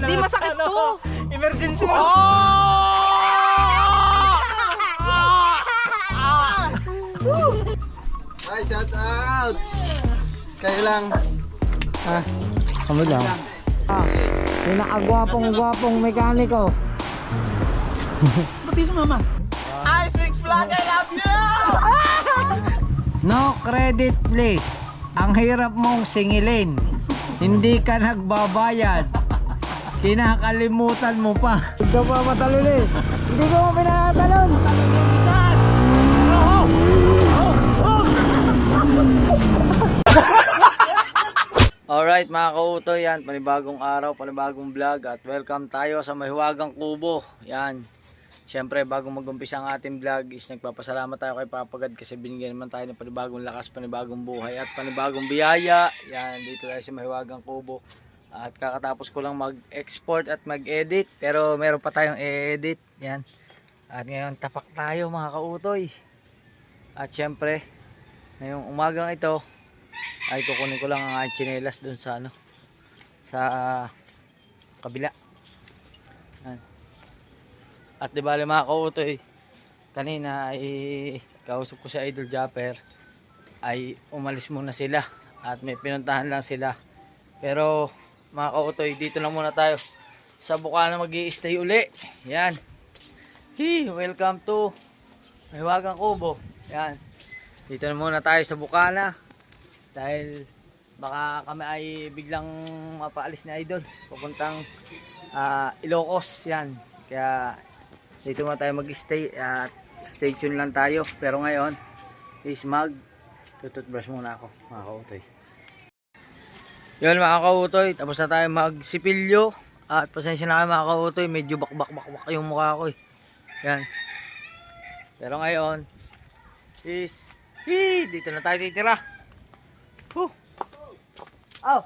Di masakit to. Emergency. Ay, shout out! Kayo lang. Ha? Kami lang. Pinakagwapong mekaniko. Pati sa mama. Ice Mix Vlog, I love you! No credit please. Ang hirap mong singilin. Hindi ka nagbabayad. Kinakalimutan mo pa. Hindi ka pa matalon eh. Hindi ko mo pinatalon. Alright mga kautoy, yan, panibagong araw, panibagong vlog at welcome tayo sa Mahiwagang Kubo. Yan, syempre bago mag-umpisa ang ating vlog is nagpapasalamat tayo kay Papagad kasi binigyan naman tayo ng panibagong lakas, panibagong buhay at panibagong biyaya. Yan, dito tayo sa Mahiwagang Kubo at kakatapos ko lang mag-export at mag-edit pero meron pa tayong e-edit. Yan, at ngayon tapak tayo mga kautoy at syempre ngayong umagang ito ay kukunin ko lang ang tsinelas dun sa ano sa kabila. Yan. At di bale mga kautoy, kanina ay kausap ko si Idol Japper ay umalis muna sila at may pinuntahan lang sila, pero mga kautoy dito lang muna tayo sa Bukana, mag-i-stay uli. Yan, welcome to Mahiwagang Kubo. Yan, dito na muna tayo sa Bukana dahil baka kami ay biglang mapaalis ni Idol papuntang Ilocos. Yan, kaya dito muna tayo mag-stay at stay tune lang tayo. Pero ngayon is tututbrush muna ako mga kautoy. Yun mga kautoy, tapos na tayo magsipilyo at pasensya na kayo mga kautoy, medyo bakbak yung mukha ko eh. Yan, pero ngayon is dito na tayo titira. Oh.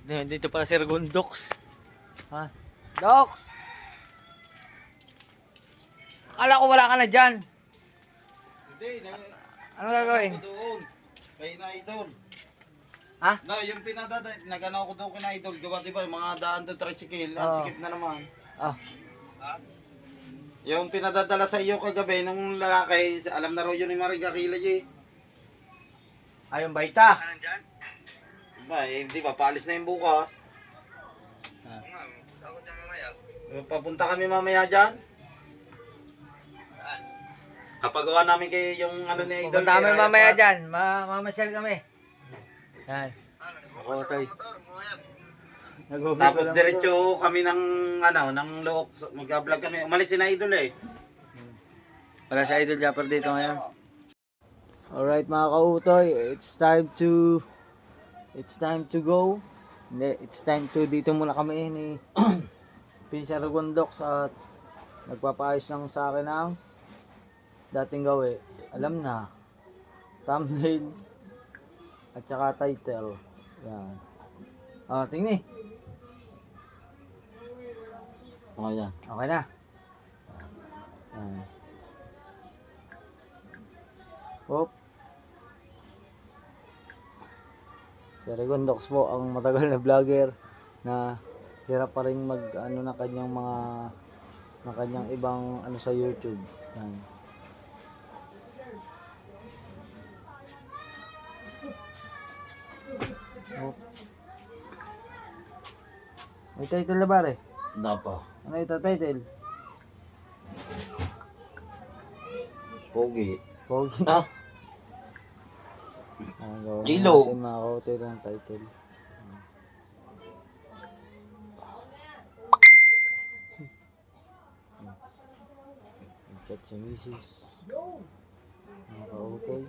Dito pala si Gondox. Ha? Dox. Akala ko wala ka na diyan. Hindi, Ano gagawin? doon. Kay na Idol. Ha? No, yung nagano ko doon kay na Idol, gawa diba yung mga daan doon tricycle, skip na naman. Oh. Yung pinadadala sa iyo kagabi nung lalaki, alam na raw yun ni Maring Kakilay eh. Ayun baita. Ba, di ba paalis na yung bukas? Papunta kami mamaya dyan. Kapagawa namin kay yung ano ni Idol. Pupunta kami mamaya dyan. Mamasyal kami. Yan. Okay. Tapos diretso kami ng ano, ng Look, mag-vlog kami. Umalis si na Idol eh. Wala si Idol Japper dito ngayon. Alright mga kautoy, it's time to go. Hindi, it's time to, dito muna kami ni Pinsar Gondox at nagpapaayos lang sa akin ng dating gawi. Alam na, thumbnail at saka title. Yan. Tingnan. Oh, yan. Okay na. Yan. Hop. Si Gondox po ang matagal na vlogger na hirap pa rin mag ano na kanyang ibang ano sa YouTube. Yan. Hop. May title na ba rin? Dapa. Ano ito title? Pogi. Pogi. Ah. Ilo. Mga kautoy ng title. Chat si Mrs. Mga kautoy.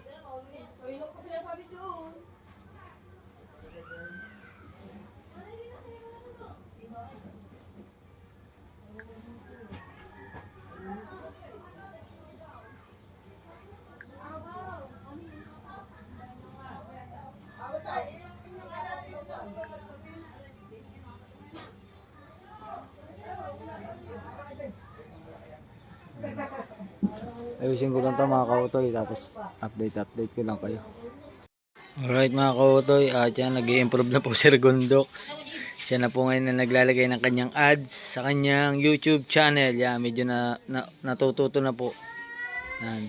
Ayusin ko lang ito mga kautoy, tapos update ko lang kayo. Alright mga kautoy, at yan, nag-i-improve na po si Gondox. Siya na po ngayon na naglalagay ng kanyang ads sa kanyang YouTube channel. Yan, medyo natututo na po. Yan.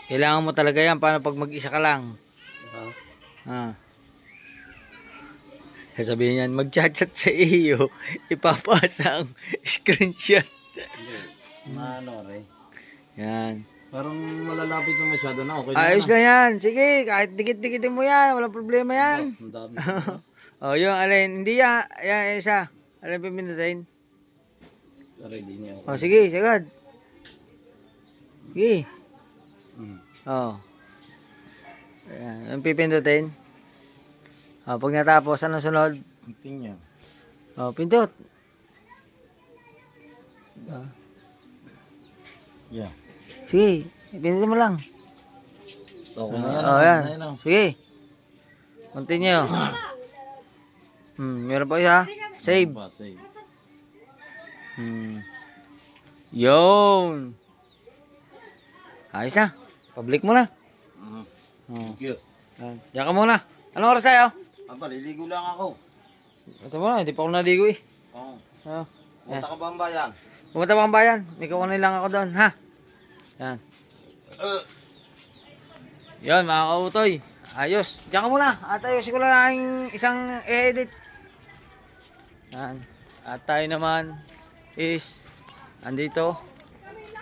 Kailangan mo talaga yan para pag mag-isa ka lang. Sasabihin yan, mag-chat-chat sa iyo, ipapasa ang screenshot. Ano rin. Yan. Parang malalapit na masyado na. Okay na. Ayos na yan. Sige, kahit dikit-dikitin mo yan. Walang problema yan. Ang dami. O, yung alin. Hindi yan. Yan, isa. Alin pipindutin? Ready niya ako. O, sige, sagad. Sige. O. Ayan. Yung pipindutin. O, pag natapos, anong sunod? Tingnan. O, pindot. Yeah. Sige, pindutin mo lang. Okay na yan. O, yan. Okay na yan. Sige. Continue. Meron pa isa. Save. Save. Yun. Ayos na. Public mo na. Thank you. Diyan ka muna. Anong oras tayo? Liligo lang ako. Ito mo na, hindi pa ako naligo eh. Oo. Oh. Punta ka ba ang bayan? Pumunta pa ang bayan. May kukunin lang ako doon, ha? Yan. Yan, mga kautoy. Ayos. Diyan ka muna. At ayusin ko lang ang isang edit. Yan. At tayo naman is andito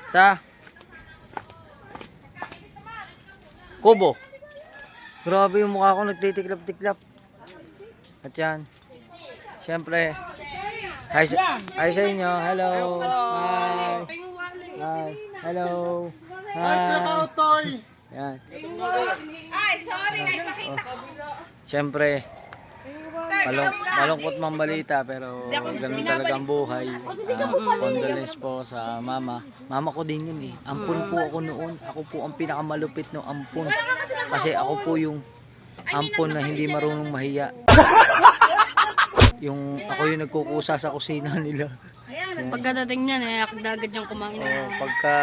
sa Kubo. Grabe yung mukha ko nagtitiklap-tiklap. At yan. Siyempre. Hi sa inyo. Hello. Hi. Hi. Hello. Hi. Yan. Ay, sorry, nakipakita ko. Siyempre. Malungkot mang balita pero ganun talaga ang buhay. Condolence po sa mama. Mama ko din yun eh. Ampun po ako noon. Ako po ang pinakamalupit ng ampun. Kasi ako po yung ampun na hindi marunong mahiya. Ako yung nagkukusa sa kusina nila. Pagkadating niyan, agad niyang kumain. Pagka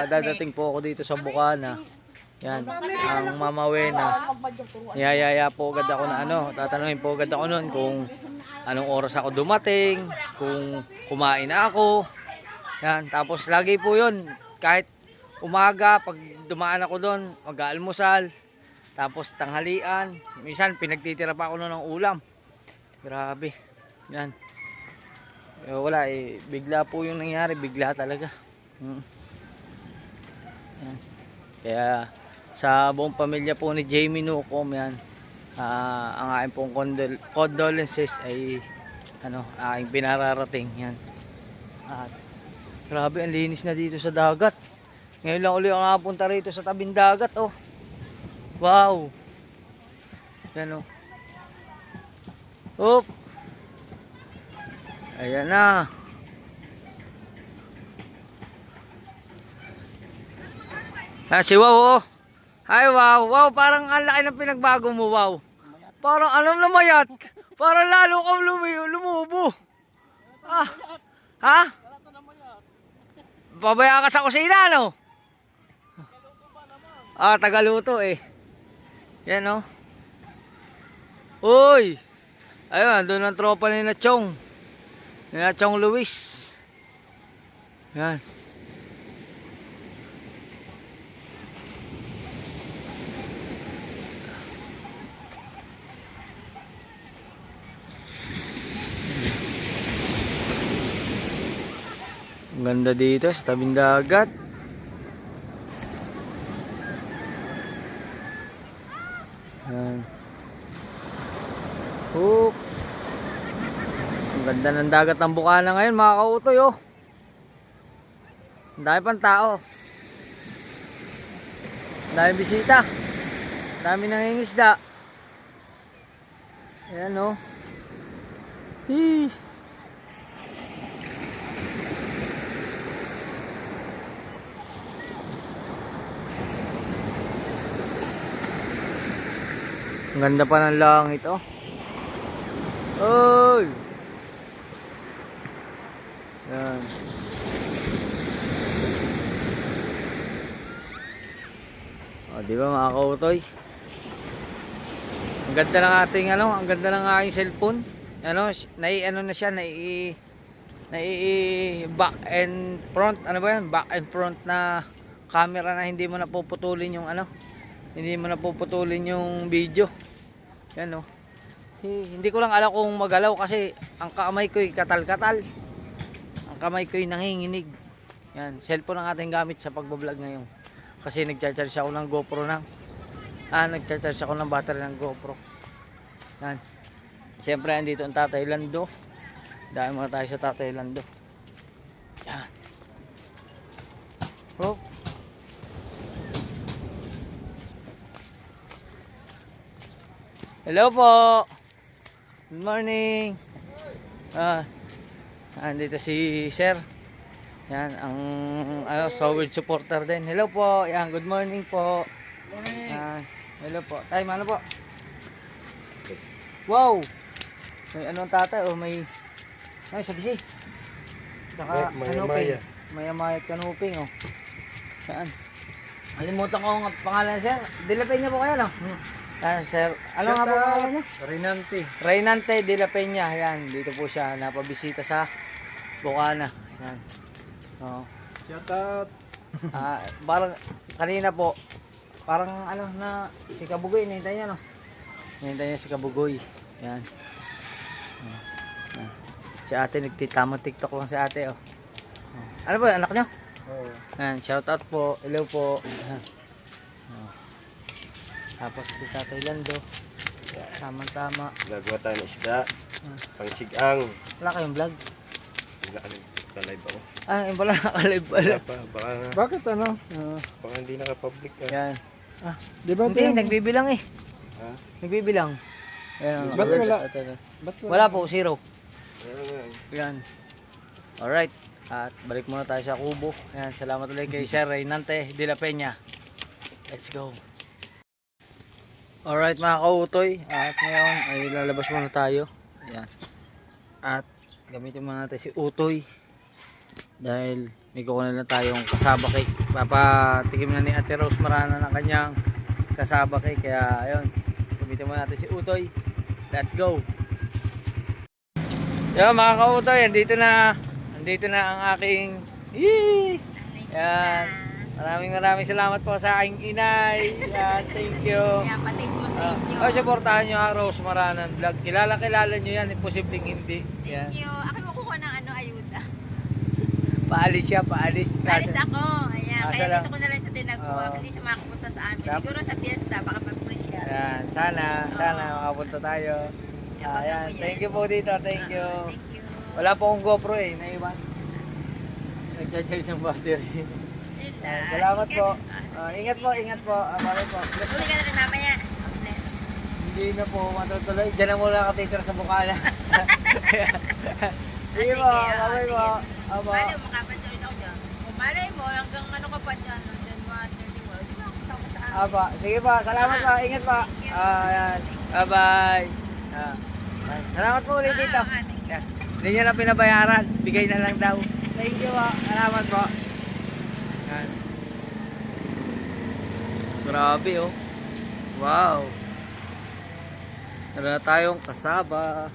dadating po ako dito sa Bukana, yan, ang Mama Wena, niyayaya po agad ako na tatanungin po agad ako noon kung anong oras ako dumating, kung kumain na ako. Yan, tapos lagi po yun, kahit umaga, pag dumaan ako doon, mag-aalmusal, tapos tanghalian, minsan pinagtitira pa ako noon ng ulam. Grabe. Yan. Wala eh, bigla po yung nangyari, bigla talaga. Yan. Kaya sa buong pamilya po ni Jamie Nucom, yan, ang aking pong condolences ay aking pinararating. Yan. At grabe, ang linis na dito sa dagat. Ngayon lang uli ako nakapunta rito sa tabing dagat. Oh. Wow. Yan oh. Oop. Ayan na. Si Wow, oh. Hi, Wow. Wow, parang ang laki ng pinagbago mo, Wow. Parang alam na mayat. Parang lalo kang lumubo. Ah. Ha? Pabaya ka sa kusina, no? Tagaluto eh. Yan, oh. Uy. Ayun, doon ang tropa ni Nachong. Ni Nachong Luis. Yan. Ang ganda dito sa tabing dagat. Yan. Hoop. Ang ganda ng dagat ng Bukana ngayon, mga kautoy, oh. Ang dami pang tao. Ang dami bisita. Ang dami nangingisda. Ayan, oh. Hii. Ang ganda pa ng langit, oh. Oy! Yan. Di ba mga kautoy? Ang ganda ng ating ang ganda ng aking cellphone. ano na siya, back and front, ano ba yan? Back and front na camera na hindi mo napuputulin yung hindi mo napuputulin yung video. Yan oh. Hindi ko lang alam kung magalaw kasi ang kamay ko'y katal-katal. Ang kamay ko'y nanginginig. Yan, cellphone ang ating gamit sa pagbablog ngayon. Kasi nagcha-charge ako ng GoPro nagcha-charge ako ng battery ng GoPro. Yan. Siyempre andito ang Tatay Lando. Dahil muna tayo sa Tatay Lando. Yan. Oh. Hello po. Good morning. Andito si Sir. Yan ang solid supporter din. Hello po. Yan, good morning po. Morning. Hello po. Tay, mano po? Wow. May anong tatay may sagisi. Saka kanuping. Maya kanuping oh. Saan? Alimutan ko ang pangalan, Sir. De La Peña po kayo, no? Sir, ano nga po pangalan niya? Reynante De La Peña. Yan, dito po siya napabisita sa Bukana. Yan. Oh. Shout out. Parang kanina po, parang na si Kabugoy, hinihintay niya, no? Hinihintay niya si Kabugoy. Yan. Yan. Si ate, nagtitamong TikTok lang si ate, oh. Ano po, anak niyo? Oo. Yan, shout out po. Hello po. Tapos si Tatay Lando. Tama-tama. Gagawa tayo ng isda. Pangsigang. Wala kayong vlog? Wala ka-live ako. Yung pala naka-live pala. Bakit baka hindi naka-public ka. Yan. Di ba Hindi, nagbibilang eh. Nagbibilang. Ayan, Ba't wala? Wala po, 0. Yan. Alright. At balik muna tayo sa kubo. Ayan, salamat ulit kay Sir Reynante De La Peña. Let's go. Alright mga kautoy. At ngayon ay lalabas muna tayo. Ayan. At gamitin muna natin si Utoy. Dahil may kukunin na tayong kasaba cake. Papatikim na ni Ate Rose Marana ng kanyang kasaba cake. Kaya ayun. Gamitin muna natin si Utoy. Let's go. Yan mga kautoy. Andito na ang aking yan. Maraming salamat po sa aking inay. Yan, thank you. Kaya patis mo sa inyo. Supportahan nyo ang Rose Maranan Vlog. Kilala nyo yan, imposibleng hindi. Yan. Thank you. Ako kukuha ng ayuda. Paalis siya, paalis. Alis ako. Ayan. Kaya lang. dito ko na lang siya tinagpuan. Hindi siya makapunta sa amin. Siguro sa fiesta, baka mag-free siya. Yan, sana makapunta tayo. Ayan, thank you po dito, thank you. Thank you. Wala po akong GoPro naiwan. Nag-charge ng battery. Salamat po. Ingat po. Bye po. Uli ka na rin mamaya. Bless. Hindi na po matutuloy. Diyan na muna nakatitira sa Bukana. Sige po, bye po. Malay mo, makapansin rin ako dyan. Malay mo, hanggang ka pa dyan. Dyan mga 30 mo. Di ba ako tama sa amin? Sige po, salamat po. Ingat po. Ayan. Bye-bye. Salamat po ulit dito. Yan. Hindi niya na pinabayaran. Bigay na lang daw. Thank you po. Salamat po. Yan. Grabe oh. Wow. Meron na tayong kasaba.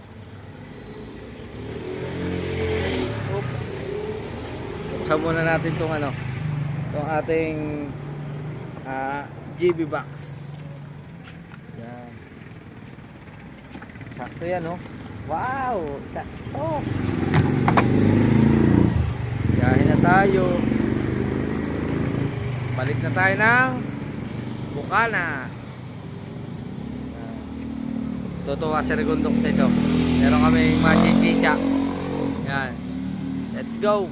Buksan muna natin itong itong ating GB box. Yan. Sakto yan oh. Wow. Sakto. Biyahe na tayo. Balik na tayo ng Bukana. Tutuwa si Regundok sa ito. Meron kami machichicha. Yan. Let's go.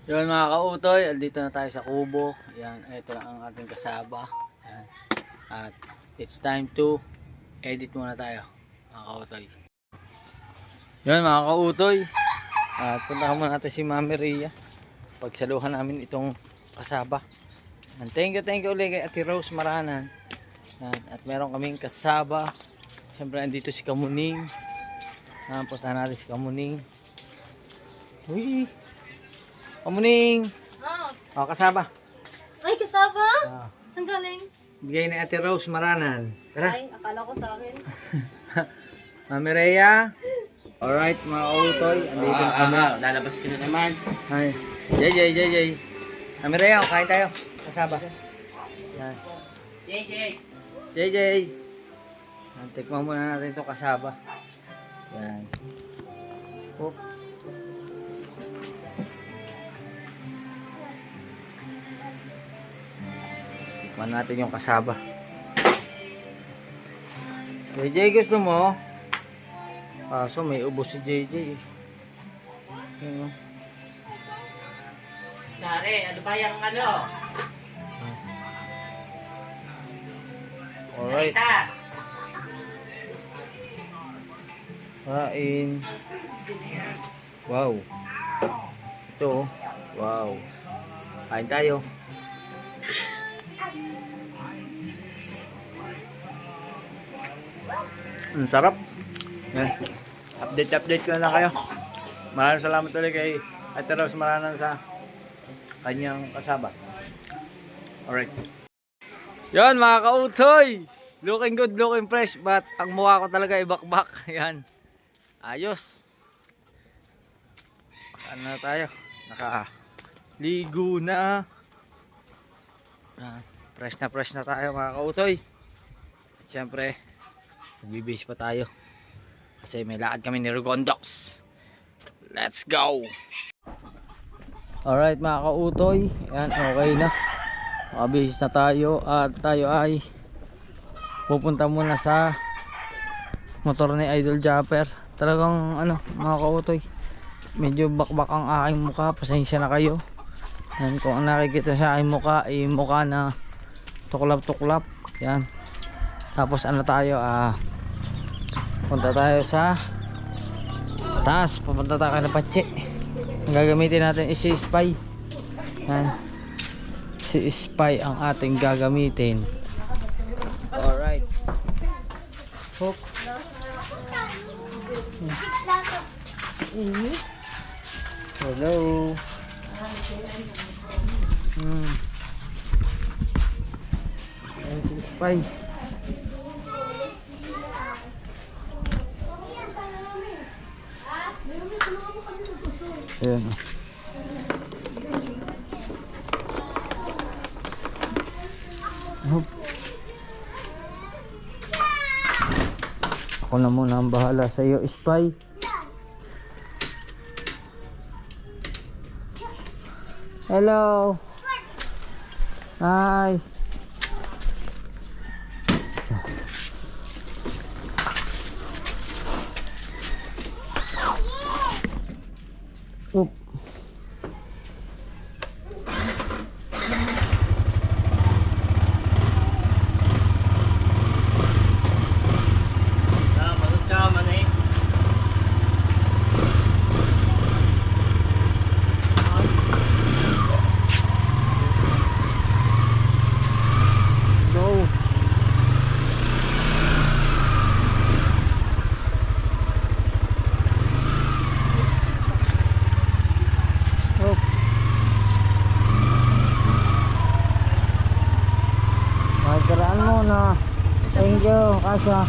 Yun mga kautoy, andito na tayo sa kubo. Yan, ito na ang ating kasaba. Yan. At it's time to edit muna tayo mga kautoy. Yun mga kautoy. At puntahan muna natin si Mami Rhea. Pagsaluhan namin itong kasaba. And thank you ulit kay Ate Rose Maranan. At meron kaming kasaba. Siyempre andito si Kamuning. Puntahan natin si Kamuning. Uy! Kamuning! Oh, Kasaba. ay kasaba? Ah. Saan galing? Bigay ni Ate Rose Maranan. Tara. Ay, akala ko sa akin. Mami Rhea. Alright mga kautoy. Andito na kami. Lalabas ka na naman. Ay. JJ. Mami Rhea, kain tayo. Kasaba. Yan. JJ. Tikman muna natin ito kasaba. Yan. Oh. Tikman natin yung kasaba. JJ, gusto mo? Kaso may ubos si JJ. Yan. Tsare, ano ba yung ano? Alright. Kain. Wow. Ito. Oh. Wow. Kain tayo. Ang sarap. Yan. Update ko na kayo. Maraming salamat ulit kay Ate Rose Maranan sa kanyang kasaba. Alright. Yan mga kautoy. Looking good, looking fresh. But ang mukha ko talaga ibakbak. Yan. Ayos. Saan na tayo? Nakaligo na. Yan. Fresh na tayo mga kautoy. At syempre, magbibis pa tayo. Kasi may lakad kami ni Rigondox. Let's go! Alright mga kautoy. Yan, okay na. Makabihis na tayo. At tayo ay pupunta muna sa motor ni Idol Japper. Talagang ano mga kautoy, medyo bakbak ang aking mukha. Pasensya na kayo. Yan, kung ang nakikita sa aking mukha ay mukha na tuklap. Yan. Tapos ano tayo, punta tayo sa taas. Pupunta tayo kay Patse. Ang gagamitin natin is si Spy. Yan. Si Spy ang ating gagamitin. Alright. Hop. Hello. Ayan si Spy. Ayan. Hop. Ako na muna ang bahala sa iyo, Spy. Hello. Hi. Oop. Go. Oop. Magkaraan mo na. Thank you, Kasha.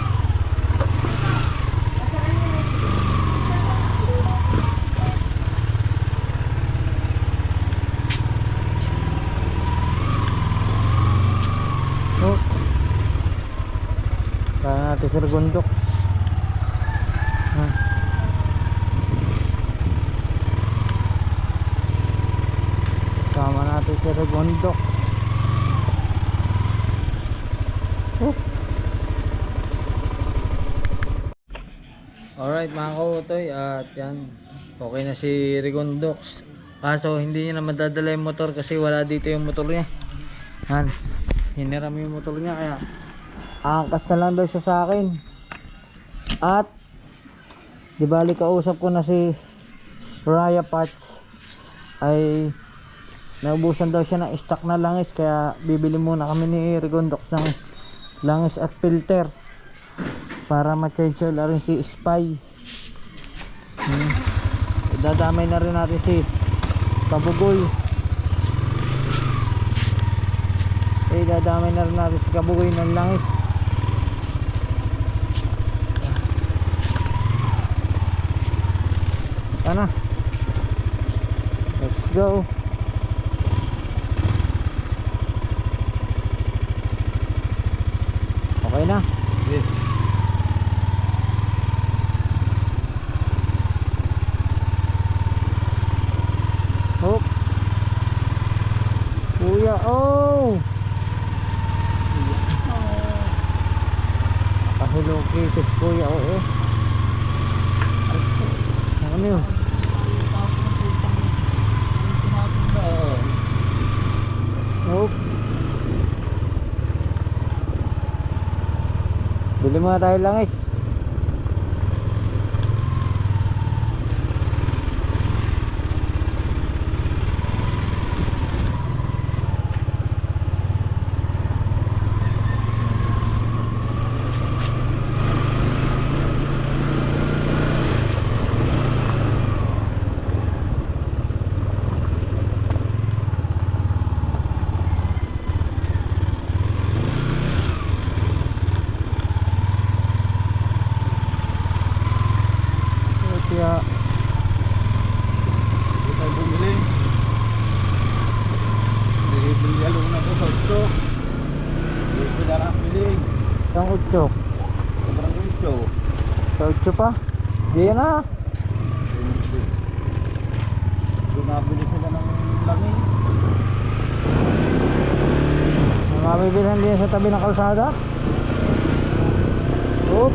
Oh. Kaya natin sa Rigondok. Sama natin sa Rigondok. Oh. Alright mga kautoy, at yan, okay na si Rigondox. Kaso hindi niya na madadala yung motor kasi wala dito yung motor niya. Yan, hiniram yung motor niya kaya angkas na lang daw siya sa akin. At di bali kausap ko na si Raya Patch, ay naubusan daw siya ng stock na langis, kaya bibili muna kami ni Rigondox ng langis at filter para ma-change oil rin si Spy. Dadamay na rin natin si Kabugoy. idadamay na rin natin si Kabugoy ng langis. Tara na, let's go. Okay na. Oh kuya, oh kahulong kitis kuya, oh eh. Ano yun? Oh, bili muna tayo langis. Kaya Hindi tayo bumili. Bili along na to sa ito. Hindi na lang piling. isang 8. Sobrang gusto. Sa 8 pa? Di na. Dumabili sila ng langis. Mabibilhan din sa tabi ng kalsada. Oh.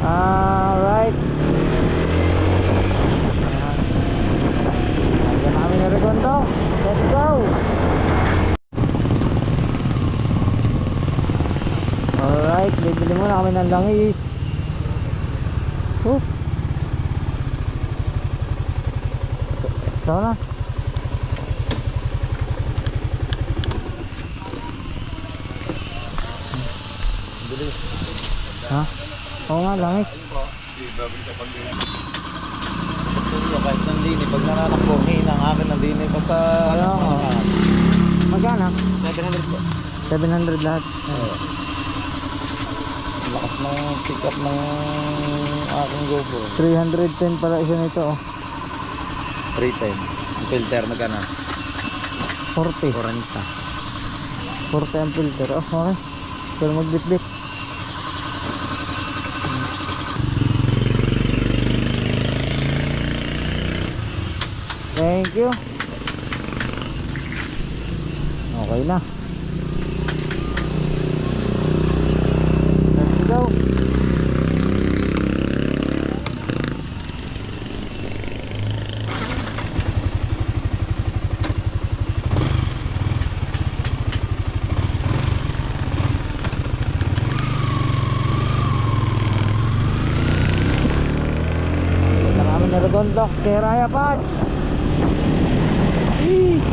Alright. Lagyan namin na rekondo. Let's go. Alright, bibili muna kami ng langis. Ito na. Ha? Oo nga, langis. Kahit nandini, pag nananakbuhin ang akin nandini pa sa... Kaya nga. Magkano? 700 po. 700 lahat. Lakas ng pick up ng aking GoPro. 310 pala isa nito, oh. 310. Ang filter magkano? 40. 40 ang filter. Oh, okay. Pero magbitbit. Thank you. Okay na. Let's go. Ito namin na Redondo kay Raya Patch. Alright.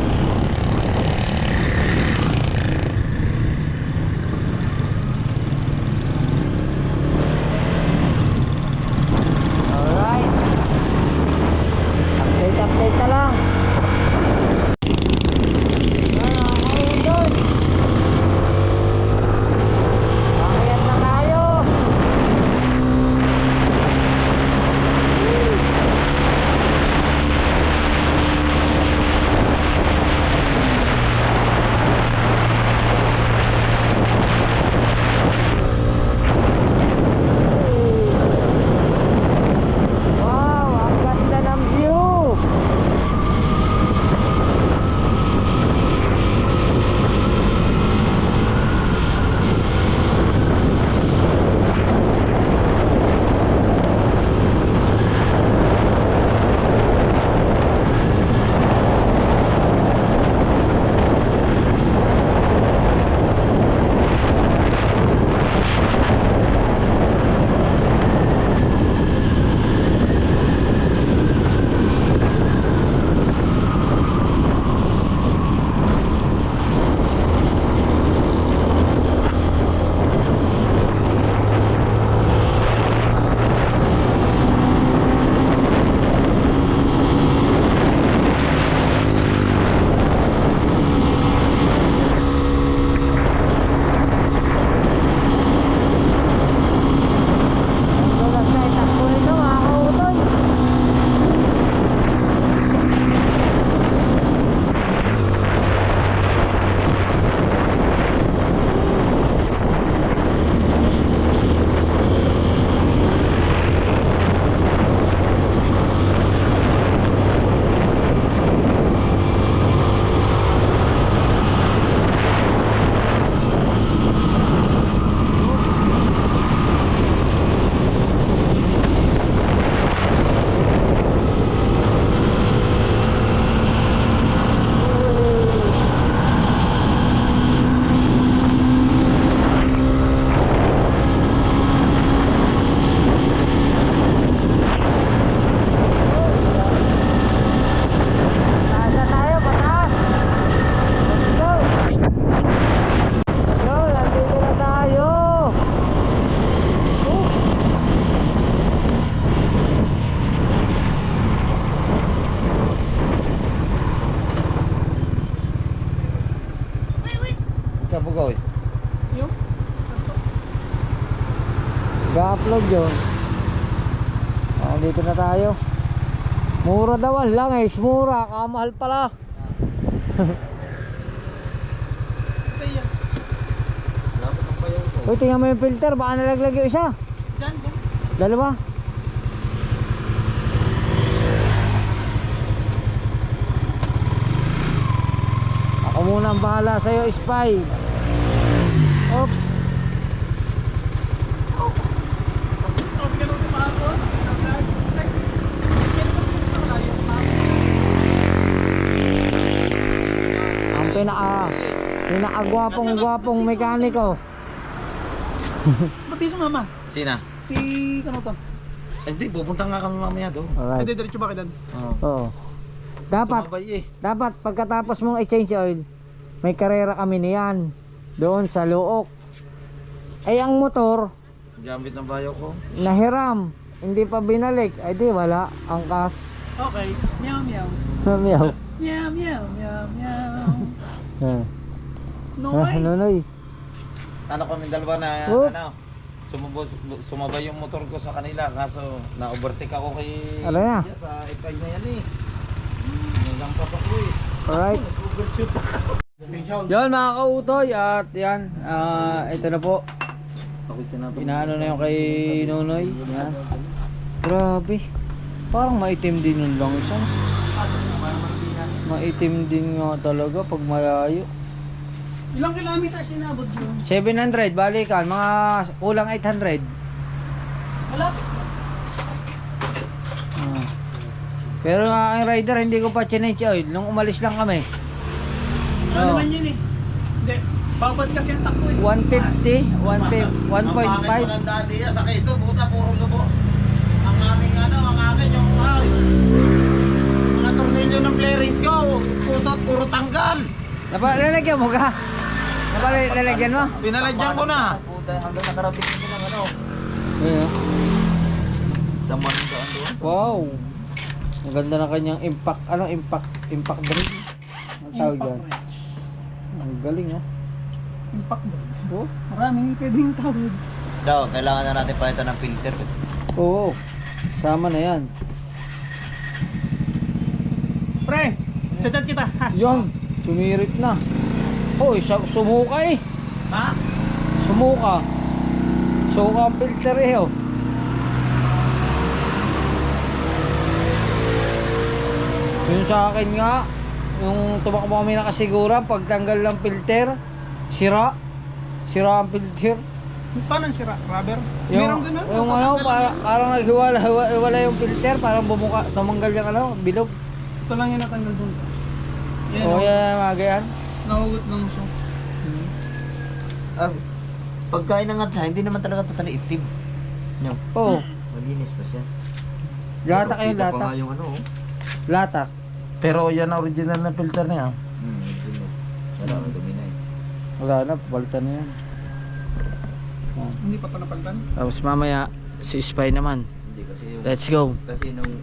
Update na lang. Ayun doon. Makayat na tayo. sa Bugaw eh. Yung? Ga-upload yun. Dito na tayo. Mura daw ang langis. Mura. Kamahal pala. Sa iyo. Dapat ang payaw ko. Uy, tingnan mo yung filter. Baka nalaglag yung isa. Diyan, diyan. Dalawa. Ako muna ang bahala sa'yo, Spy. Op. Tapos ganun ko mahapon. Ang pinakagwapong mekaniko. Ba't di sumama? Sina? Si ano to? Hindi, pupunta nga kami mamaya doon. Alright. Pwede diretso ba kidan? Oo. Oo. Dapat Sumabay eh. Dapat pagkatapos mong i-change oil, may karera kami niyan doon sa Luok. Ay ang motor Gamit ng bayaw ko. nahiram, hindi pa binalik. Ay di wala ang kas. Okay. Meow meow. Meow. Meow meow meow meow. No way. Nonoy. Ano kami dalawa na Oh. ano? Sumabay yung motor ko sa kanila kaso na-overtake ako kay Ano na? sa ipay na yan eh. Naglampas ako eh. Alright. Overshoot ako. Yon mga kautoy at yan, ito na po. Takot ka na to. Inaano na yung kay Nonoy. Yan. Grabe. Parang maitim din yung langis. Ano? Maitim din nga talaga pag malayo. Ilang kilometers sinabot yun? 700 balikan, mga kulang 800. Malapit. Ah. Pero ang rider hindi ko pa chinage oil nung umalis lang kami. Ano Oo. naman yun eh? Hindi. Babad kasi ang takbo eh. 150, 1.5. Ang pangit ko ng dati yan sa Quezon, buta puro lubo. Ang aming ano, ang amin yung mga tornilyo ng clearings ko, puro tanggal. Lalagyan mo ka? Lalagyan mo? Pinaladyan ko na. Puta, hanggang nakarating ko ng ano. Ayun. Sa mandaan doon. Wow. Ang ganda na kanyang impact, impact brake. Ang tawag dyan. Ang galing oh. Impact doon. Oh? Maraming pwedeng tawag. Daw, kailangan na natin palitan ng filter kasi. Oo. Sama na yan. Pre, chat kita. Ha? Yan. Sumirit na. Oh, sumuka eh. Ha? Sumuka. Suka ang filter eh oh. Yung sa akin nga, yung tumakbo kami nakasigura, pagtanggal ng filter, sira. Sira ang filter. Paano sira? Rubber? Yung, Meron ganun? yung ano, parang naghiwala yung filter, parang bumuka, tumanggal yung ano, bilog. Ito lang yung natanggal doon. Yan O oh. yan, mga ganyan. Nahugot lang siya. Pagkain ng nga, hindi naman talaga totally itim. No. Oo, Malinis pa siya. latak yung Kita pa nga latak. yung ano oh. Latak. Pero yan ang original na filter niya. Wala nang dumi na eh. Wala na, palitan na yan. Yan. Hindi pa ito napalitan. Tapos mamaya, si Spy naman. Hindi kasi yung... Let's go. Kasi nung...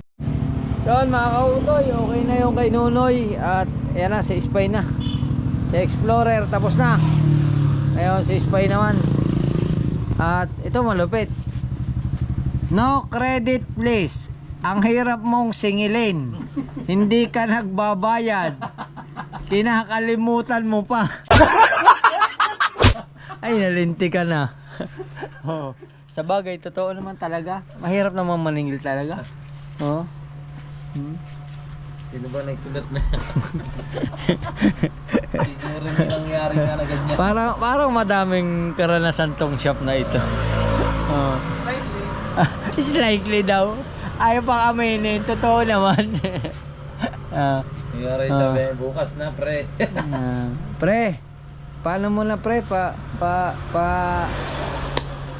Yun mga kautoy, okay na yung kay Nunoy. At yan na, si Spy na. Si Explorer, tapos na. Ngayon, si Spy naman. At ito malupit. No credit please. Ang hirap mong singilin. Hindi ka nagbabayad. Kinakalimutan mo pa. Ay, nalinti ka na. Oh. Sa bagay, totoo naman talaga. Mahirap naman maningil talaga. Oh. Sino ba nagsulat na? Siguro may nangyari nga na ganyan. Parang madaming karanasan tong shop na ito. Oh. Slightly. Slightly daw. Ayaw pa aminin. Totoo naman. Nangyari sabi, bukas na pre. Pre, paano muna pre?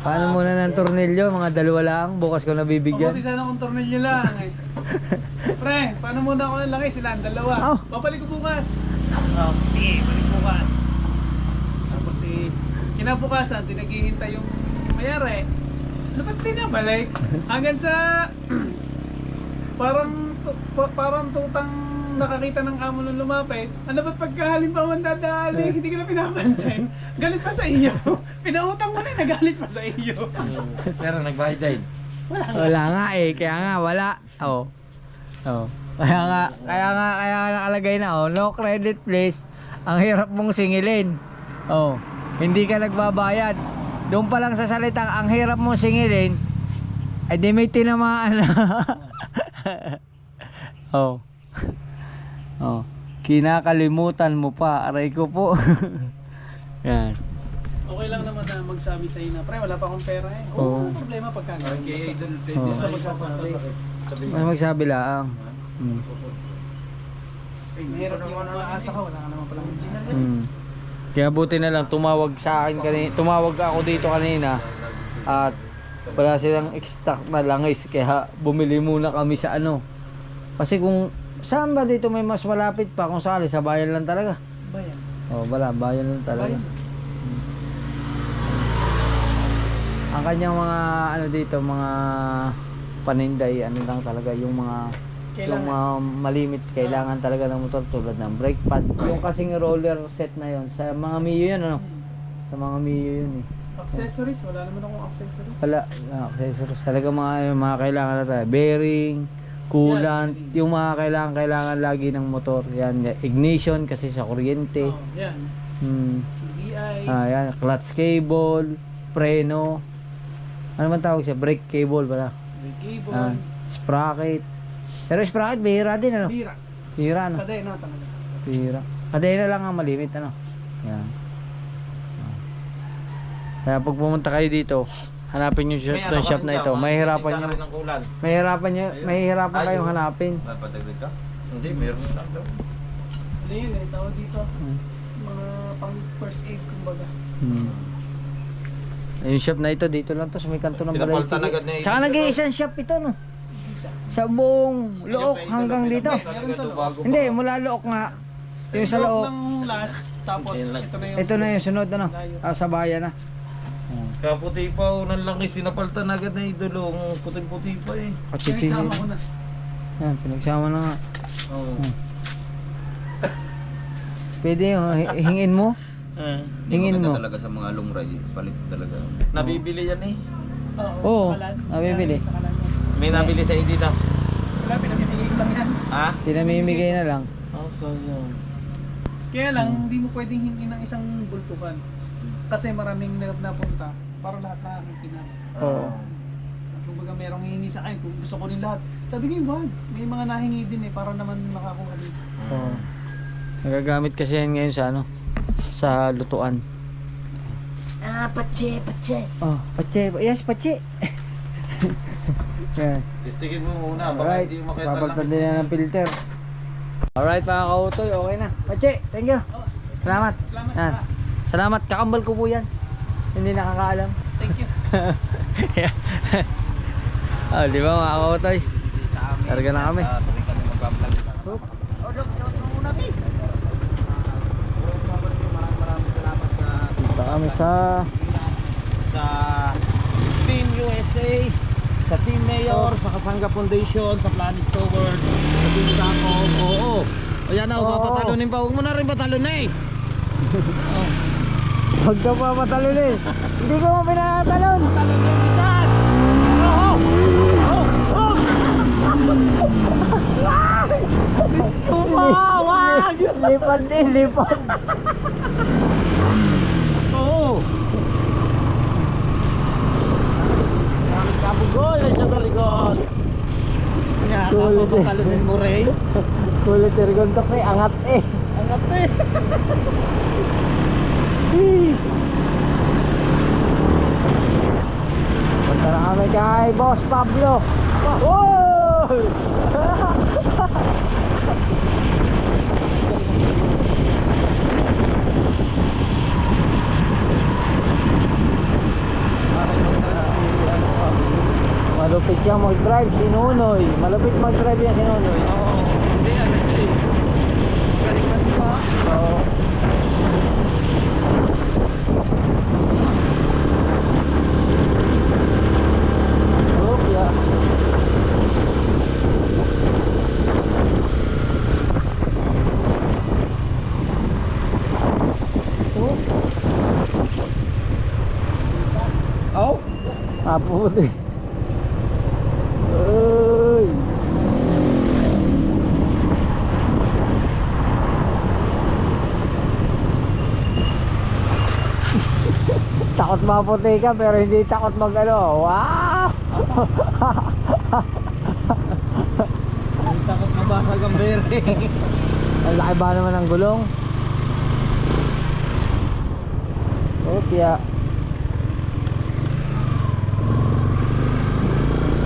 Paano muna ng tornilyo? Mga dalawa lang. Bukas ko nabibigyan. Mabuti sana kung tornilyo lang eh. Pre, paano muna ako nalagay? Sila ang dalawa. Oh. Babalik ko bukas. Sige, balik bukas. Tapos kinabukasan, tinaghihintay yung mayari. Ano ba't tinabalik? Hanggang sa parang tutang nakakita ng amo nung lumapit, ano ba't pagkahalin pa man dadali, hindi ka na pinapansin, galit pa sa iyo. Pinautang mo na, nagalit pa sa iyo. Pero nagbayad din. Wala nga eh, kaya nga wala. Oh. Oh. Kaya nga nakalagay na oh, no credit please. Ang hirap mong singilin. Oh. Hindi ka nagbabayad. Doon pa lang sa salitang ang hirap mong singilin, ay di may tinamaan na. Oh. Oh. Kinakalimutan mo pa. Aray ko po. Yan. Okay lang naman na magsabi sa ina, pre, wala pa akong pera eh. Oo. Oo, problema pagka ganun. Okay, Basta- idol. basta magsasabi. May magsabi lang. Mahirap yung maasa ka, wala ka naman palang engineer. Kaya buti na lang tumawag sa akin kanina. Tumawag ako dito kanina at wala silang stock na langis kaya bumili muna kami sa ano. Kasi kung saan ba dito may mas malapit pa kung sakali sa bayan lang talaga. Bayan. Oh, wala bayan lang talaga. Bayan. Ang kanyang mga ano dito, mga paninday, ano lang talaga yung mga yung mga malimit kailangan talaga ng motor tulad ng brake pad. Yung kasing roller set na yon sa mga Mio yun ano. Sa mga Mio yun eh. Accessories, wala naman akong accessories. Wala, accessories talaga mga kailangan na tayo. Bearing, coolant, yung mga kailangan lagi ng motor. Yan, ignition kasi sa kuryente. Oh, yan. CBI. Yan, clutch cable, preno. Ano man tawag siya? Brake cable pala. Brake cable. Sprocket. Pero sprocket, bihira din ano? Bira. Bihira ano? Kadena talaga. Bihira. Kadena lang ang malimit ano? Yan. Kaya pag pumunta kayo dito, hanapin nyo itong shop na ito. Mahihirapan kayong hanapin. Napadagdag ka? Hindi, meron lang daw. Ano yun eh, tawag dito. Mga pang first aid kumbaga. Yung shop na ito, dito lang to sa may kanto ng Pinapalitan agad na Tsaka nag-iisang shop ito no. Isa. Sa buong Look hanggang dito. Hindi, mula Look nga. Yung sa Look. ng last, tapos ito na yung Ito na yung sunod ano. Sa bayan na. Kaputi pa o ng langis, pinapalitan agad na idol. Puting-puti pa eh. Pinagsama ko na. Yan, pinagsama na nga. Oo. Pwede yung hingin mo. Hingin mo. Talaga sa mga long ride, palit talaga. Nabibili yan eh. Oo, sa kalan. nabibili. Sa kalan yan. May nabili sa Edita. Wala, pinamimigay ko lang yan. Ha? Pinamimigay na lang. Oh, sayang. Kaya lang, hindi mo pwedeng hingin ng isang bultukan. Kasi maraming napunta para lahat na aking pinag. Oo. Kung baga merong hihingi sa akin, kung gusto ko rin lahat, sabi ko wag. May mga nahingi din eh, para naman makakuha din sa. Oo. Nagagamit kasi yan ngayon sa ano? Sa lutuan. Patse. Oh, pache. Yes, pache. Yan. Tistikin mo muna, baka Alright, hindi mo makita papalitan din na ng filter. Alright mga kautoy, okay na. Pache, thank you. Salamat. Salamat. Yan. Salamat, kakambal ko po yan. Hindi nakakaalam. Thank you. Di ba mga kautoy? Targa na kami. Dito kami sa Team USA, sa Team Mayor, sa Kasanga Foundation, sa Planet Forward, sa Team Sako. Oo. Ayan na, papatalunin pa. Huwag mo na rin patalunin eh. Huwag ka pa matalon eh. Hindi ko mo pinatalon. Patalunin kita. Oo. Oo. Gusto mo, wag. Lipad din, lipad. Oo. Kabugol, ay siya sa likod. Nga, Kulit eh. papatalunin mo rin. Kulit sir gontok eh, angat eh. Angat eh. Punta na kami kay Boss Pablo. Wow! Malupit siya mag-drive si Nunoy. Malupit mag-drive yan si Nunoy. Hindi, ano eh. Galing man pa. Oo. Oh, yeah. Puti. Uy. Takot maputi ka pero hindi takot mag-ano. Wow! Ang takot mabasag ang bearing. Ang laki ba naman ng gulong? Oh, kaya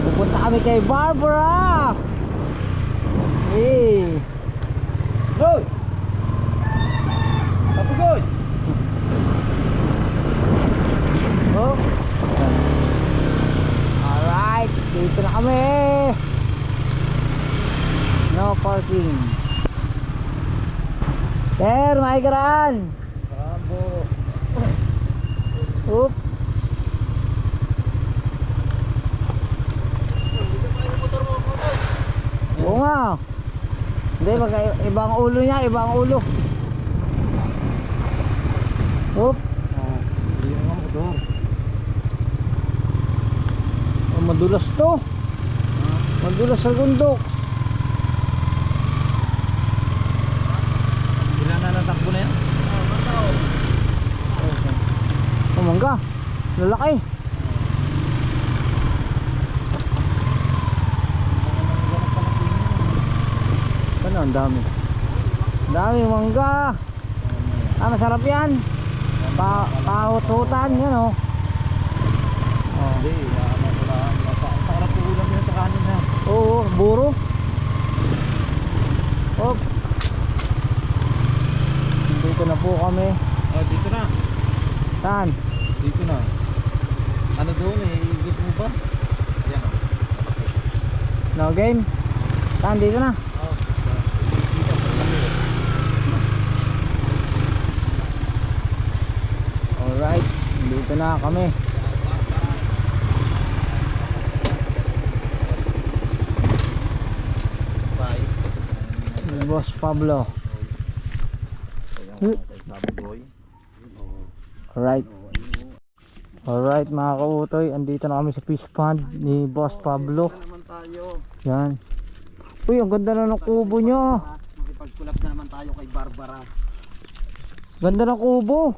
pupunta kami kay Barbara. Hey. Goy! Papugoy! Oh. Alright, dito na kami. No parking. Sir, may karaan. Bravo! Oop. Oo nga. Hindi, ibang ulo niya, ibang ulo. Oop. Hindi yung mga motor. Oh, madulas to. Madulas sa gundok. Ilan na natakbo na yan? Oh, mangga. Lalaki. Ano, ang dami. Ang dami mangga. Ah, masarap yan. Pahut-hutan, yan oh. Oh. Hindi, ano ko lang. Masarap po ulam yun sa kanin na. Oo, buro. Hop. Dito na po kami. Oh, dito na. Saan? Dito na. Ano doon eh? Ikot mo pa? Yan o. No game? Saan? Dito na. Oh. Alright. Dito na kami. Spy. Boss Pablo. Kay Boy. Alright. Alright mga kautoy, andito na kami sa fish pond ni Boss Pablo. Naman tayo. Yan. Uy, ang ganda na ng kubo nyo. Makipag-collab na naman tayo kay Barbara. Ganda ng kubo.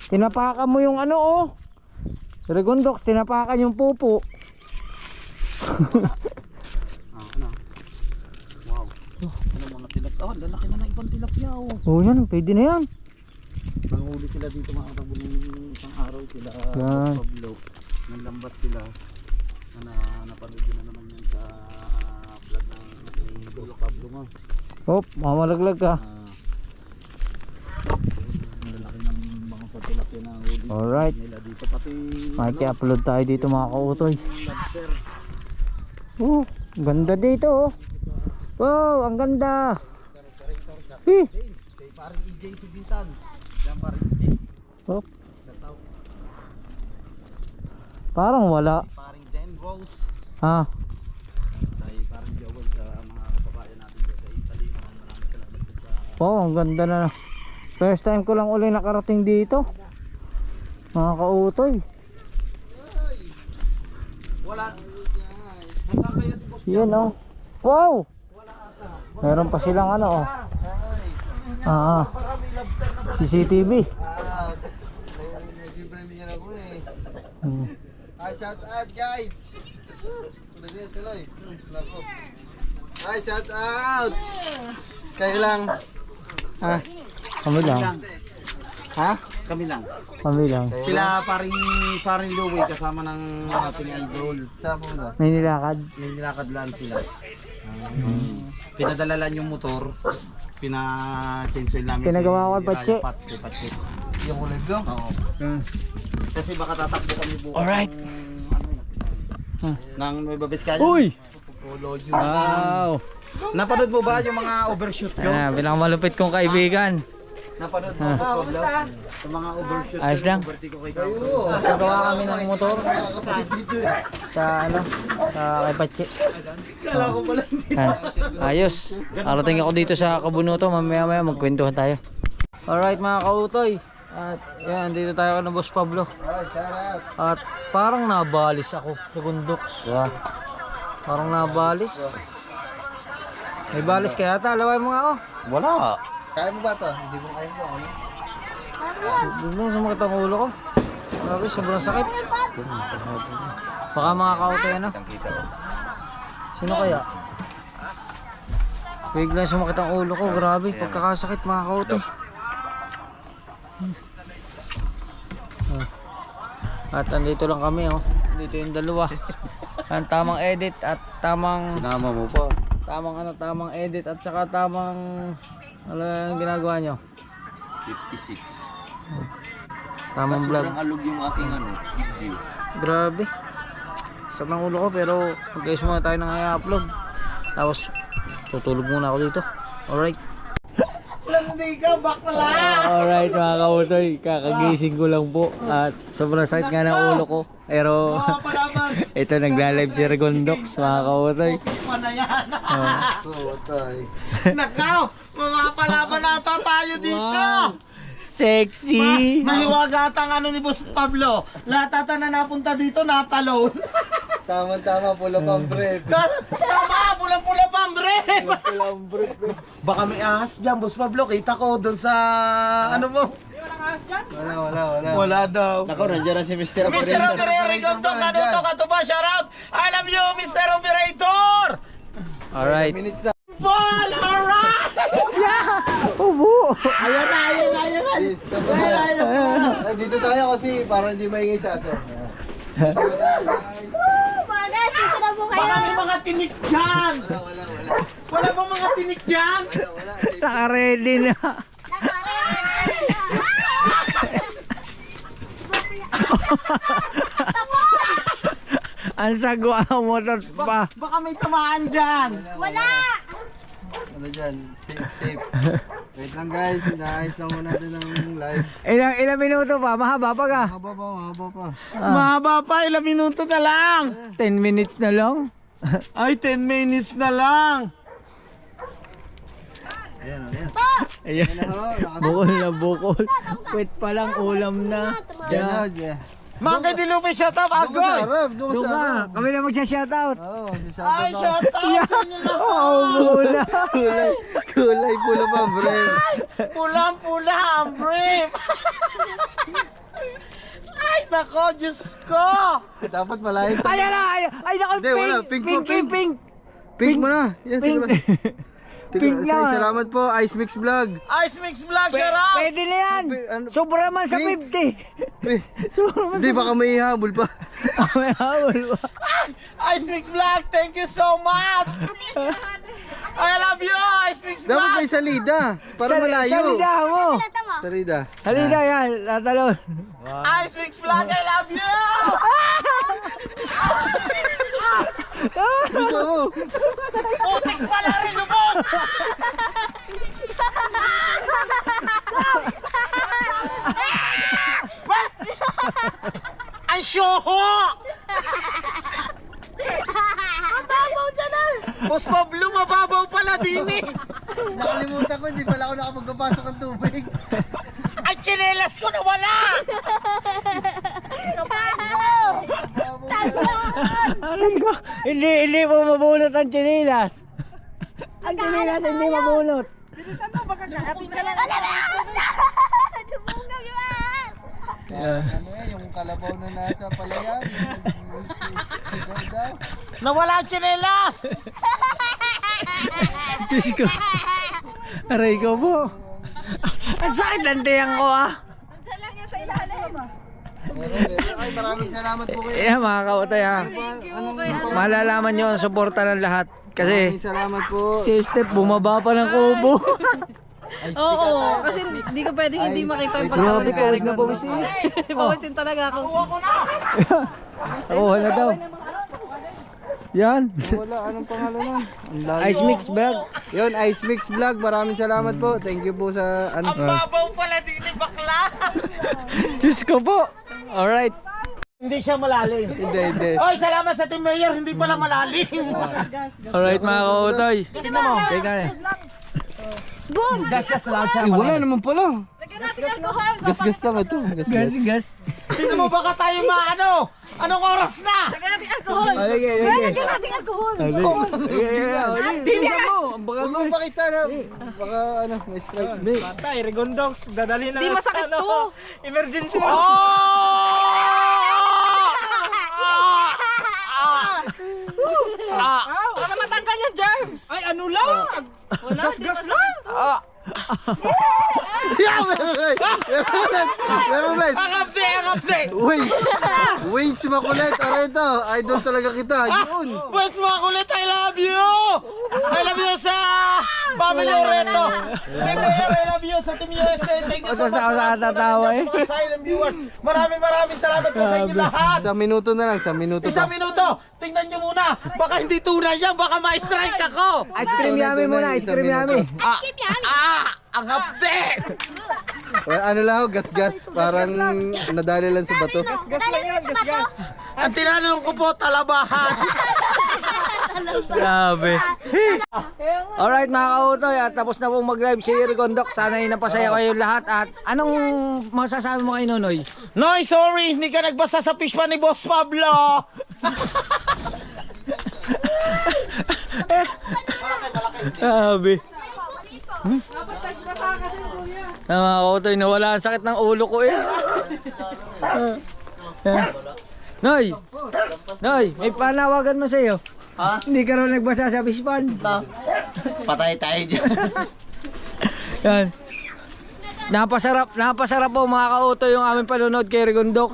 Tinapakan mo yung ano oh. Regondox, tinapakan yung pupo. Ano? Wow. Ano mga tilapia? Oh, lalaki na ng ibang tilapia oh. Oh yan, pwede na yan. Nanghuli sila dito mga kabo ng isang araw sila. Yan. Pablo. Nanlambat sila. Napanood na naman yan sa vlog ng Dulo Pablo mo. Hop, mamalaglag ka. Ang lalaki ng mga sa tilapia na huli Alright. nila dito. Pati Maki-upload tayo dito mga kautoy. lobster. Ganda dito oh. Wow, ang ganda. Eh, Kay paring EJ si Bitan. Yan paring EJ. hop. Nataw. Parang wala. Paring Jen Rose. Ah, Sa paring Joel sa mga kababayan natin dyan sa Italy. Maraming salamat po sa wow, ang ganda na. First time ko lang uli nakarating dito. Mga kautoy. wala. Nasaan kaya si Boss? Yan oh. Wow! Meron pa silang ano oh. Marami lobster na CCTV. nag-premiere ako eh. Hmm. Hi, shout out guys! Tuloy. Hi, shout out! Kayo lang. Ha? Kami lang. Ha? Kami lang. Kami lang. Sila paring Louie kasama ng ating idol. Sa muna. May nilakad. May nilakad lang sila. Pinadala lang yung motor. Pina-cancel namin. Pinagawa ko kay Patse. Kay Patse. Yung kulay blue? Oo. Kasi baka tatakbo kami bukas. Alright. Nang may babiskaya. Uy! Polo yun. Wow! Napanood mo ba yung mga overshoot ko? Ah, pinakamalupit kong kaibigan. Napanood mo ba? Sa mga overshoot Ayos lang. overtake ko kay Kapo. Nagawa kami ng motor sa ano, sa kay Patse. Kala ko pala hindi. Ayos. Arating ako dito sa Kabunuto, mamaya magkwentuhan tayo. Alright mga kautoy, At yan, dito tayo na Boss Pablo. Ay, sarap. At parang nabalis ako sa Gundoks. Parang nabalis. May balis kaya ata, laway mo nga ako. Wala. Kaya mo ba ito? Hindi mo kaya mo. Ano? Biglang sumakit ang ulo ko. Grabe, sobrang sakit. Baka mga kauto yan, no? Kita ko. Sino kaya? Biglang sumakit ang ulo ko. Grabe, pagkakasakit mga kauto. At andito lang kami, oh. Dito yung dalawa. Ang tamang edit at tamang Sinama mo pa. tamang edit at saka tamang ano yung ginagawa nyo? 56. Tamang vlog. Sobrang alog yung aking video. Grabe. Sakit ng ulo ko pero mag-guys muna tayo nang i-upload. Tapos tutulog muna ako dito. Alright. Hindi ka, bakla! Alright mga kautoy, kakagising ko lang po. At sobrang sakit nga ng ulo ko. Pero ito nagla-live si Regondox mga kautoy. Pana yan. Nakaw! Mamapalaban nata tayo dito! Sexy! Mahiwagatang ano ni Boss Pablo. Lahat ata na napunta dito, natalon. Tama, pula pang brief. Tama, pulang-pula pa ang brief. Pulang brief. Baka may ahas dyan, Boss Pablo. Kita ko doon sa ano mo. Wala. Wala daw. Ako, nandiyan na si Mr. Mr. Operator, ano to? Kato ba? Shoutout! I love you, Mr. Operator! Alright. Minutes na. Ball! Alright! Ubo! Ayun na! Ay, dito tayo kasi para hindi maingay sa aso. Bagay, dito na po kayo. Baka may mga tinik dyan! Wala. Wala bang mga tinik dyan? Wala. Naka-ready na. Ang sagwa ang motor pa. Baka may tamaan dyan! Wala! Ano dyan? Safe. Wait lang guys, naayos lang muna natin ng live. Ilang minuto pa? Mahaba pa ka? Mahaba pa. Mahaba pa, ilang minuto na lang! 10 minutes na lang. Ay, 10 minutes na lang! Ayan. Ayan. Ayan ho, Bukol na bukol. Wait pa lang, ulam na. Diyan ho. Mga kay Dilupi, shut up, Doon ka sa Agoy! harap, doon ka Doon sa ka. harap. Kami na magsha-shoutout. Oo, Ay, shut up sa inyo lahat! Oo, muna. kulay pula pang brief. Pulang-pula ang brief! Ay, nako, Diyos ko! Dapat malayo. Ayan na, ay nako, Hindi, wala. Pink po, pink. pink. Pink mo na. Yan, Pink. Pink lang. Salamat po, Ice Mix Vlog. Ice Mix Vlog, shut up! Pwede na yan. Ano- Sobra man sa Pink. 50. Sobra man Hindi, baka may habol pa. may hawal ba? Ice Mix Vlog, thank you so much! I love you, Ice Mix Dapat Vlog! may salida. Para malayo. Salida mo. Salida. Salida yan, tatalon. Ice Mix Vlog, I love you! Gusto mo. Putik pala rin, lubog! Ang syoho! Mababaw dyan ah! Boss Pablo, mababaw pala din eh! Nakalimutan ko, hindi pala ako nakapagpapasok ng tubig. Ang tsinelas ko nawala! Aray ko, hindi mo mabunot ang chinilas. Ang chinilas hindi mabunot. Ano yung kalabaw na nasa palayan. Daw. Nawala ang tsinelas! Diyos ko. Aray ko po. Ang sakit ng tiyang ko ah. Ay, maraming salamat po kayo. Ayan mga kautay ha. Malalaman nyo ang suporta ng lahat. Kasi Maraming salamat po. si Steph bumaba pa ng kubo. Oo, kasi hindi ko pwedeng hindi makita yung Grabe, pagkakagaling pawis na pawis eh. Pawisin talaga ako. Oo, wala daw. Yan. Wala, anong pangalan nun? Ang layo. Ice Mix Vlog. Yun, Ice Mix Vlog. Maraming salamat po. Thank you po sa ano. Ang babaw pala din ni bakla! Diyos ko po. Alright. Hindi siya malalim. Hindi. Oy, salamat sa Team Mayor, hindi pala malalim. Alright mga kautoy. Tingnan mo. Tingnan eh. Gas lang siya. Ay, wala naman pala. Gas-gas lang ito. Gas-gas. Gas. Tingnan mo baka tayo maano? Anong oras na? Alagay. Dili mo. Huwag mo pakita na. Baka ano, may strike. Patay, Rigondox. Dadali na. Di masakit to. Emergency. Para matanggal yung germs. Ay, ano lang? Wala, gas lang. Meron ulit. Ang update. Wings makulit. Areto. Idol talaga kita. Yun. Wes mga kulit, I love you! I love you sa family Oreto. Team Air, I love you sa Team USA. Thank you so much. Tatawa eh. Sa mga silent viewers. Maraming salamat po sa inyo lahat. Isang minuto na lang. Isang minuto Isang pa. minuto. Tingnan nyo muna. Baka hindi tunay yan. Baka ma-strike ako. Ice cream yummy muna. Ice cream yummy. Ang update! Well, ano lang ako, gas-gas. Parang nadali lang sa bato. Gas lang yan, gas. Ang tinanong ko po, talabahan. Grabe. Alright mga kautoy, at tapos na po mag-live si Rigondok. Sana ay napasaya kayo lahat. At anong masasabi mo kay Nonoy? Noy, sorry. Hindi ka nagbasa sa fish pan ni Boss Pablo. Grabe. Mga kautoy, nawala ang sakit ng ulo ko eh. Noy! Noy, may panawagan mo sa'yo. Ha? Hindi ka rin nagbasa sa fish pan. Patay tayo dyan. Yan. Napasarap po mga kautoy yung aming palunod kay Rigondok.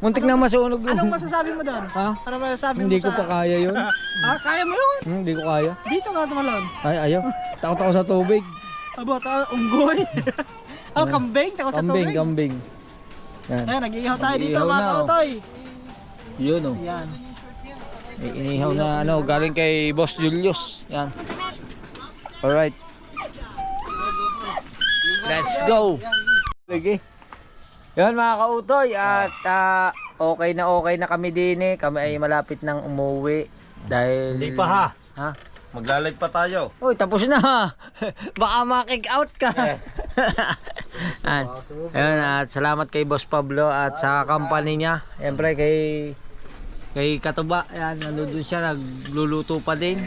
Muntik na masunog yun. Anong masasabi mo doon? Ha? Ano masasabi mo Hindi sa... ko pa kaya yun. Kaya mo yun? Hindi ko kaya. Dito ka tumalon. Ay, ayaw. Takot ako sa tubig. Abo, unggoy. Kambing, takot sa tubig. Kambing. Yan. Ayan, nag-iihaw tayo dito Nag-iihaw mga na, oh. kautoy. Yun oh. Yan. May inihaw na ano, galing kay Boss Julius. Yan. Alright. Let's go. Sige. Yan mga kautoy at okay na kami din eh. Kami ay malapit nang umuwi dahil Hindi pa ha. Ha? Maglalag pa tayo. Uy, tapos na. Baka ma-kick out ka. Ayun, at salamat kay Boss Pablo at sa company niya. Siyempre kay Katuba. Yan, nandun siya, nagluluto pa din.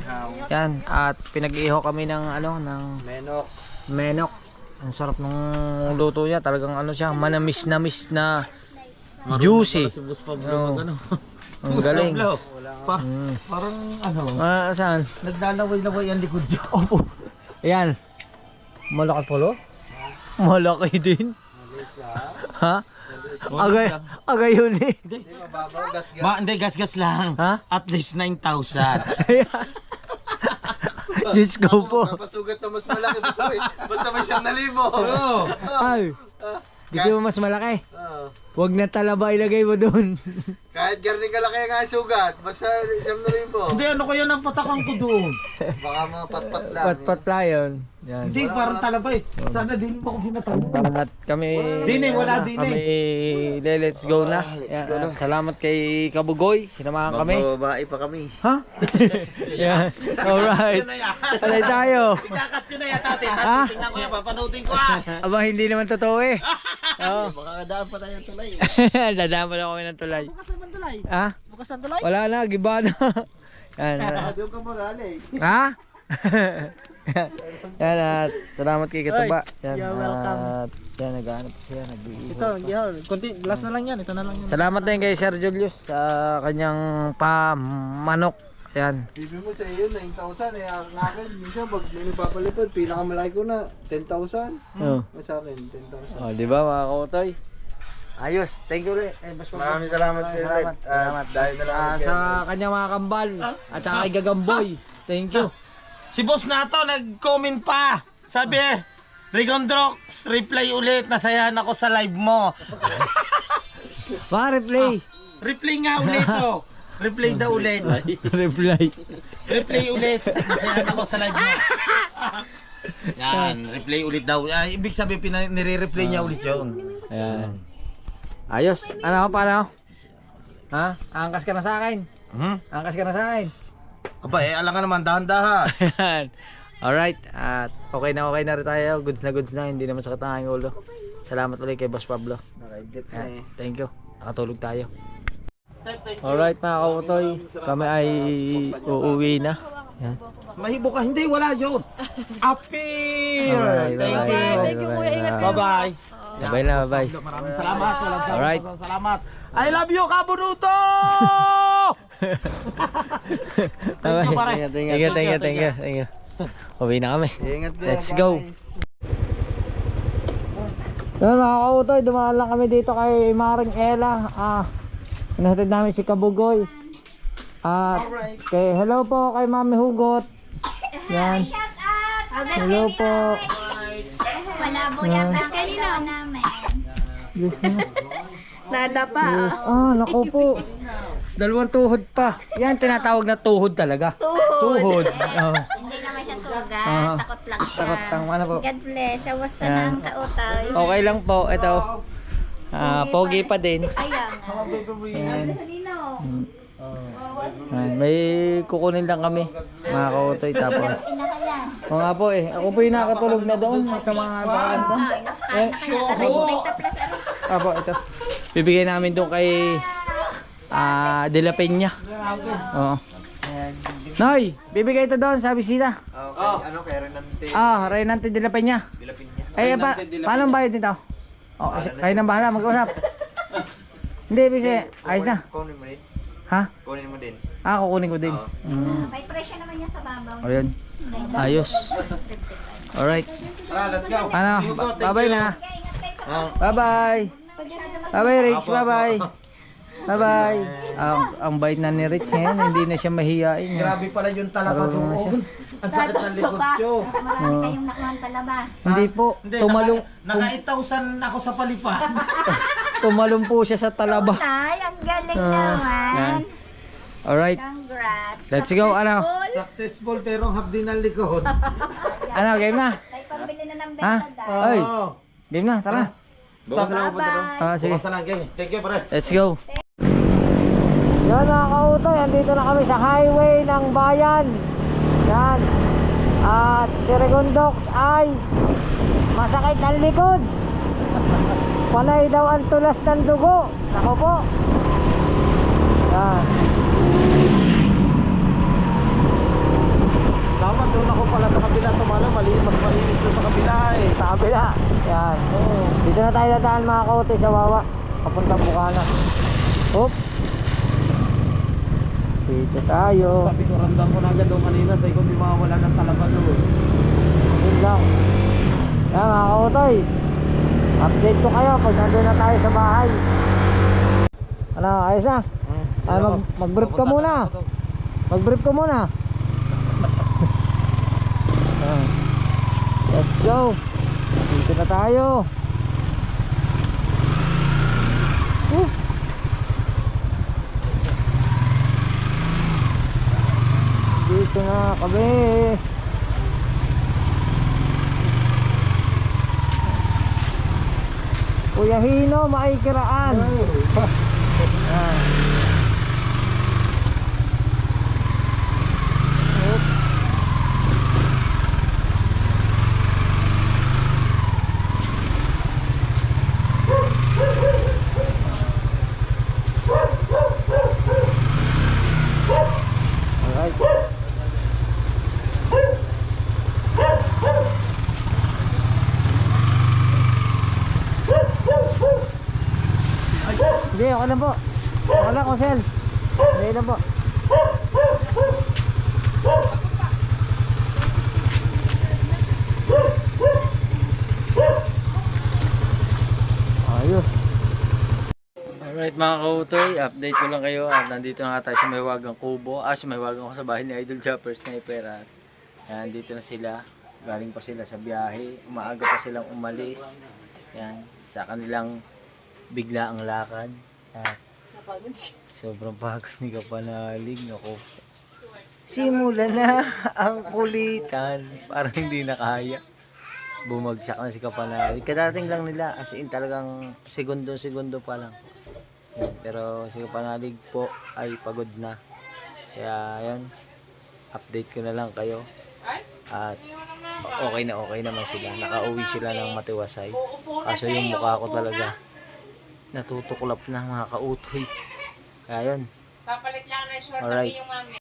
Yan, at pinag-iho kami ng menok. Ang sarap ng luto niya. Talagang ano siya, manamis-namis na juicy. Oh, ang galing. Parang ano, Saan? naglalaway-laway ang likod niyo. Opo. Ayan. Malaki polo? Malaki din. Ha? Agay yun eh. Hindi, gas-gas lang. Ha? At least 9,000. Diyos ko po. Papasugat na mas malaki. Basta may 1,000. Ay. Gusto mo mas malaki? Huwag na talaba ilagay mo doon. Kahit garning kalaki nga ang sugat, basta 1,000. Hindi, ano kaya nang patakang ko doon? Baka mga patpat lang. Pat-pat lang yun. Yan. Hindi, parang talaba eh. Sana din mo ako ginatalo. At kami... Dine, wala dine. Kami let's go na. Yan, salamat kay Kabugoy. Sinamahan kami. Babae pa kami. Ha? Yan. Alright. Palay tayo. Ikakat yun na yan, tate. Ha? Tingnan ko yan, papanoodin ko ah. Aba, hindi naman totoo eh. Oo. Makakadaan pa tayo ng tulay. Dadama lang kami ng tulay. Bukas naman tulay. Ha? Bukas ng tulay. Wala na, giba na. Yan. Doon ka morale. Ha? Yan at salamat kay Katuba. Yan, You're welcome. at yan, naghahanap siya, nag-iihaw. Ito, yan. Kunti, last na lang yan. Ito na lang yan. Salamat din kay Sir Julius sa kanyang pamanok. Yan. Bibi mo sa iyo, 9,000. Eh, ang akin, minsan pag may nagpapalipad, pinakamalaki ko na, 10,000. Oh. Sa akin, 10,000. Oh, di ba mga kautoy? Ayos. Thank you ulit. Mas Maraming salamat kay Red. Salamat. Dahil na lang Sa kanyang mga kambal at saka kay Gagamboy. Thank you. Si boss nato nag-comment pa. Sabi, Rigondrox, reply ulit. Nasayahan ako sa live mo. Baka replay. Reply nga ulit oh. Reply daw ulit. Reply. Reply ulit. Nasayahan ako sa live mo. Yan, reply ulit daw. Ibig sabihin, nire-reply niya ulit yun. Ayan. Ayos. Ano, paano? Ha? Angkas ka na sa akin. Angkas ka na sa akin. Aba, alam ka naman, dahan-dahan. Alright. At okay na rin tayo. Goods na. Hindi naman sakit ang aking ulo. Salamat ulit kay Boss Pablo. Nakaidip na Yan, thank you. Nakatulog tayo. Alright mga kautoy, kami ay uuwi na. Yan. Mahibo ka. Hindi, wala yun. Appear. Bye-bye, Thank bye-bye. you. Thank you kuya, ingat kayo. Bye-bye. Bye na, bye. Maraming salamat. Walang Alright. salamat. I love you, Kabunuto! Thank you, pare. Thank you. Uwi na kami. Ingat kayo. Let's go. Yan mga kautoy, dumaan lang kami dito kay Maring Ella. Inahatid namin si Kabugoy. At hello po kay Mami Hugot. Yan. Hello po. Wala po yan. Tapos kanina namin. Yes, na. Nada pa. Naku po. Dalawang tuhod pa. Yan tinatawag na tuhod talaga. Tuhod. Hindi naman siya sugat. Takot lang siya. Takot lang. Ano po? God bless. Awas na Yan. ng kautay. Okay lang po. Ito. Pogi pa din. Ayan. Yan. Kanino? Yan. May kukunin lang kami. Mga kautoy. Tapos. Ina ka yan. O nga po eh. Ako po yung nakatulog na doon sa mga bakanta. Nakain na kaya. Aray, may taplas. Apo, ito. Bibigay namin doon kay De La Peña. Oo. Noy, bibigay ito doon sa bisita. Okay, ano kay Renante? Reynante De La Peña. De La Peña. Paano ang bayad nito? Kayo nang bahala, mag-usap. Hindi, bisi. Ayos na. Kunin mo din. Ha? Kunin mo din. Kukunin ko din. May presyo naman yan sa babaw. Ayun. Ayos. Alright. Let's go. Ano, bye-bye na. Bye-bye. Bye-bye, Rich. Bye-bye. Bye-bye. Ang bait na ni Rich ngayon. Hindi na siya mahihain. Grabe pala yung talaba Marunong na siya. doon. Ang sakit ng likod ko. Marami kayong nakuha talaba. Hindi po. Hindi, Tumalong ako sa palipad. tumalong po siya sa talaba. Ay, ang galing naman. Alright. Congrats. Let's go. Ano? Successful pero ang habdi ng likod. Ano, game na? Tayo pambili na ng Ha? benta. Oy, game na. Tara. Bukas na lang punta doon. Sige. Bukas na lang, gang. Thank you, pare. Let's go. Yan mga kautoy, andito na kami sa highway ng bayan. Yan. At si Regondox ay masakit ang likod. Panay daw ang tulas ng dugo. Ako po. Yan. Dapat doon ako pala sa kabila tumala. Mas malinis doon sa kabila eh. Sa kabila. Yan. Dito na tayo dadaan mga kautoy sa Wawa. Papuntang Bukana. Oop. Dito tayo. Sabi ko, ramdam ko na agad doon kanina. Sabi ko, di mawawala ng talaba doon. Yun lang. Yan mga kautoy. Update ko kayo pag nandun na tayo sa bahay. Ano, ayos na? Mag-brief ka muna. Mag-brief ka muna. Let's go. Dito na tayo. Dito na kami. Kuya Hino, maikiraan. Alright. Hindi, okay lang po. Okay lang, Kusel. Hindi lang po. Ayos. Alright mga kautoy, update ko lang kayo at nandito na nga tayo sa Mahiwagang Kubo. Sa Mahiwagang ko sa bahay ni Idol Chopper Sniper at yan, dito na sila. Galing pa sila sa biyahe. Umaaga pa silang umalis. Yan, sa kanilang bigla ang lakad. At sobrang pagod ni Kapanalig. Ako. Simula na ang kulitan. Parang hindi na kaya. Bumagsak na si Kapanalig. Kadating lang nila. As in talagang segundo pa lang. Yan, pero si Kapanalig po ay pagod na. Kaya yan. Update ko na lang kayo. At okay naman sila. Nakauwi sila ng matiwasay. Kaso yung mukha ko talaga natutuklap na mga kautoy. Kaya yun. Papalit lang ng short Alright. yung mami.